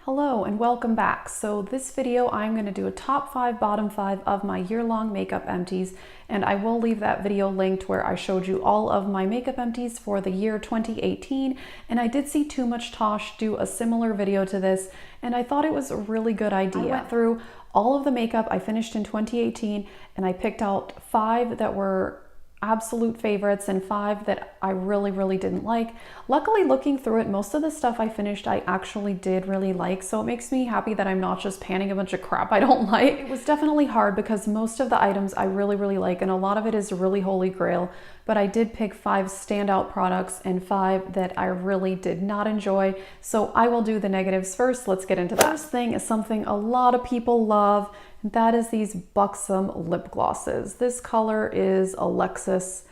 Hello and welcome back. So this video I'm going to do a top 5, bottom 5 of my year-long makeup empties, and I will leave that video linked where I showed you all of my makeup empties for the year 2018. And I did see Too Much Tosh do a similar video to this, and I thought it was a really good idea. I went through all of the makeup I finished in 2018 and I picked out 5 that were absolute favorites and 5 that I really didn't like. Luckily, looking through it, most of the stuff I finished I actually did really like, so it makes me happy that I'm not just panning a bunch of crap I don't like. It was definitely hard because most of the items I really like, and a lot of it is really holy grail, but I did pick 5 standout products and 5 that I really did not enjoy. So I will do the negatives first. Let's get into that. First thing is something a lot of people love. That is these buxom lip glosses. This color is Alexis.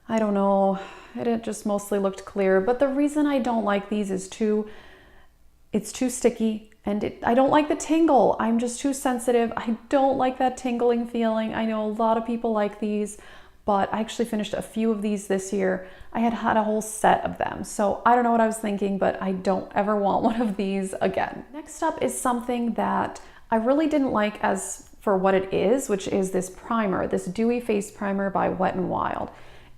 I don't know, it just mostly looked clear, but the reason I don't like these is it's too sticky, and I don't like the tingle. I'm just too sensitive. I don't like that tingling feeling. I know a lot of people like these, but I actually finished a few of these this year. I had a whole set of them, so I don't know what I was thinking, but I don't ever want one of these again. Next up is something that I really didn't like as for what it is, which is this primer, this dewy face primer by Wet n Wild.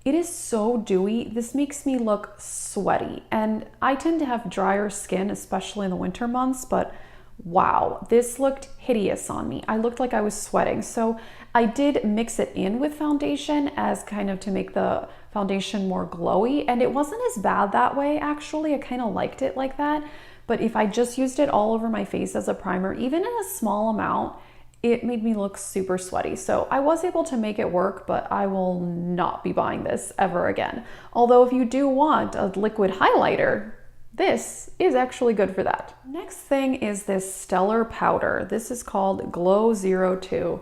It is so dewy. This makes me look sweaty, and I tend to have drier skin, especially in the winter months, but wow, this looked hideous on me. I looked like I was sweating. So I did mix it in with foundation as kind of to make the foundation more glowy, and it wasn't as bad that way actually. I kind of liked it like that. But if I just used it all over my face as a primer, even in a small amount, it made me look super sweaty. So I was able to make it work, but I will not be buying this ever again. Although if you do want a liquid highlighter, this is actually good for that. Next thing is this stellar powder. This is called Glow 02.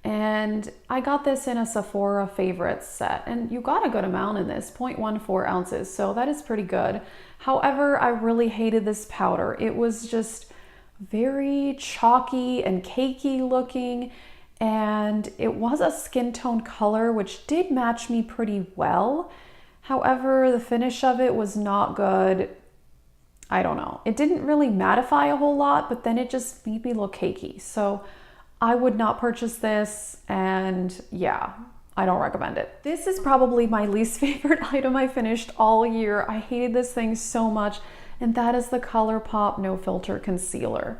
And I got this in a Sephora favorites set, and you got a good amount in this, 0.14 ounces, so that is pretty good. However, I really hated this powder. It was just very chalky and cakey looking, and it was a skin tone color, which did match me pretty well. However, the finish of it was not good. I don't know. It didn't really mattify a whole lot, but then it just made me look cakey. So I would not purchase this, and yeah, I don't recommend it. This is probably my least favorite item I finished all year. I hated this thing so much, and that is the Colorpop No Filter Concealer.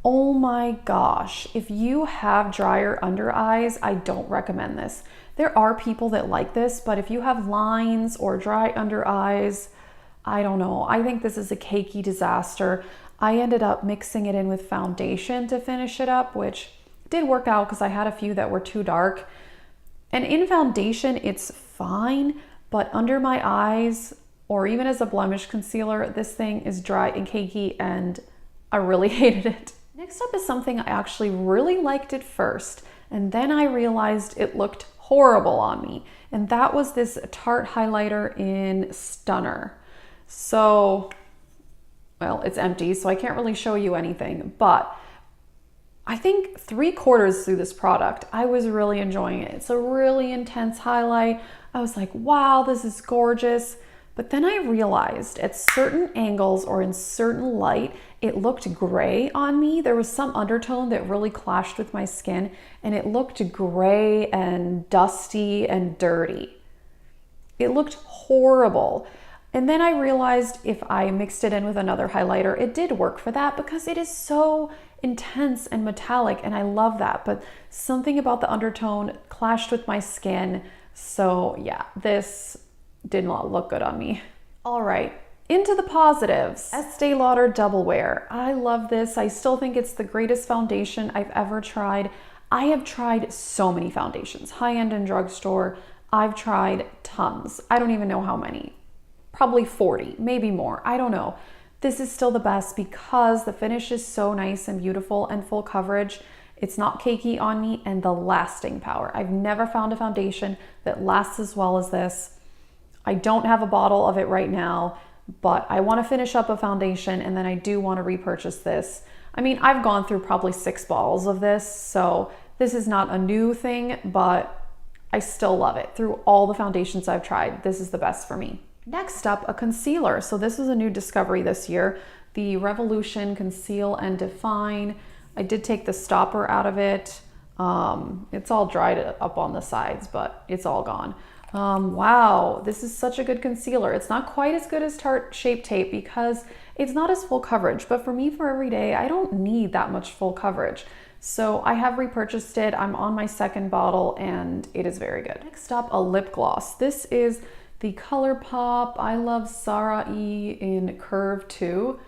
Oh my gosh, if you have drier under eyes, I don't recommend this. There are people that like this, but if you have lines or dry under eyes, I don't know. I think this is a cakey disaster. I ended up mixing it in with foundation to finish it up, which did work out because I had a few that were too dark. And in foundation, it's fine, but under my eyes, or even as a blemish concealer, this thing is dry and cakey, and I really hated it. Next up is something I actually really liked at first, and then I realized it looked horrible on me, and that was this Tarte highlighter in Stunner. So, well, it's empty, so I can't really show you anything, but I think 3/4 through this product, I was really enjoying it. It's a really intense highlight. I was like, wow, this is gorgeous. But then I realized at certain angles or in certain light, it looked gray on me. There was some undertone that really clashed with my skin, and it looked gray and dusty and dirty. It looked horrible. And then I realized if I mixed it in with another highlighter, it did work for that because it is so intense and metallic, and I love that. But something about the undertone clashed with my skin. So yeah, this did not look good on me. All right, into the positives. Estee Lauder Double Wear. I love this. I still think it's the greatest foundation I've ever tried. I have tried so many foundations, high-end and drugstore. I've tried tons. I don't even know how many. Probably 40, maybe more, I don't know. This is still the best because the finish is so nice and beautiful and full coverage. It's not cakey on me, and the lasting power. I've never found a foundation that lasts as well as this. I don't have a bottle of it right now, but I want to finish up a foundation, and then I do want to repurchase this. I mean, I've gone through probably 6 bottles of this, so this is not a new thing, but I still love it. Through all the foundations I've tried, this is the best for me. Next up, a concealer. So this was a new discovery this year, the Revolution Conceal and Define. I did take the stopper out of it. It's all dried up on the sides, but it's all gone. Wow, this is such a good concealer. It's not quite as good as Tarte Shape Tape because it's not as full coverage, but for me, for every day, I don't need that much full coverage. So I have repurchased it. I'm on my second bottle and it is very good. Next up, a lip gloss. This is the Colorpop I Love Sarah E in Curve 2.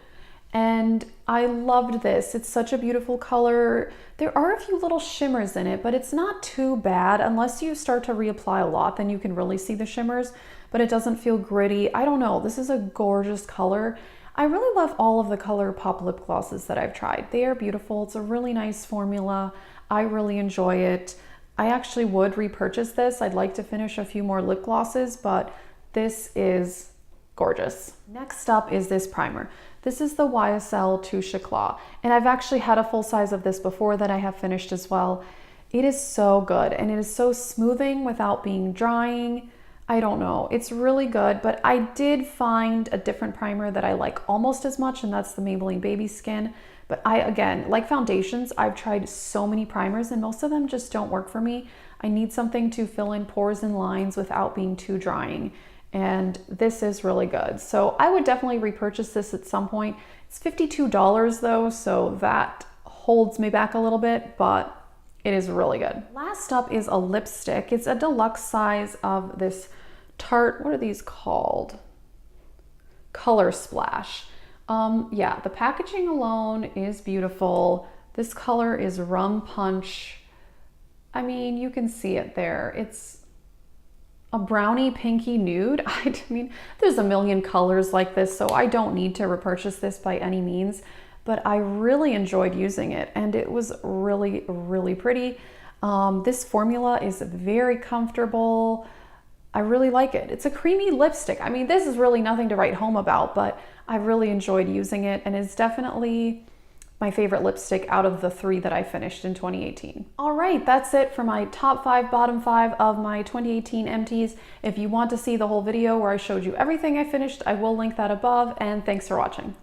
And I loved this. It's such a beautiful color. There are a few little shimmers in it, but it's not too bad. Unless you start to reapply a lot, then you can really see the shimmers, but it doesn't feel gritty. I don't know. This is a gorgeous color. I really love all of the Colorpop lip glosses that I've tried. They are beautiful. It's a really nice formula. I really enjoy it. I actually would repurchase this. I'd like to finish a few more lip glosses, but this is gorgeous. Next up is this primer. This is the YSL Touche Eclat, and I've actually had a full size of this before that I have finished as well. It is so good, and it is so smoothing without being drying. I don't know, it's really good, but I did find a different primer that I like almost as much, and that's the Maybelline Baby Skin. But again, like foundations, I've tried so many primers and most of them just don't work for me. I need something to fill in pores and lines without being too drying. And this is really good. So I would definitely repurchase this at some point. It's $52 though, so that holds me back a little bit, but it is really good. Last up is a lipstick. It's a deluxe size of this Tarte, what are these called? Color Splash. Yeah, the packaging alone is beautiful. This color is Rum Punch. I mean, you can see it there. It's a brownie pinky nude. I mean, there's a million colors like this, so I don't need to repurchase this by any means, but I really enjoyed using it and it was really, really pretty. This formula is very comfortable. I really like it. It's a creamy lipstick. I mean, this is really nothing to write home about, but I really enjoyed using it and it's definitely my favorite lipstick out of the 3 that I finished in 2018. All right, that's it for my top 5, bottom 5 of my 2018 empties. If you want to see the whole video where I showed you everything I finished, I will link that above, and thanks for watching.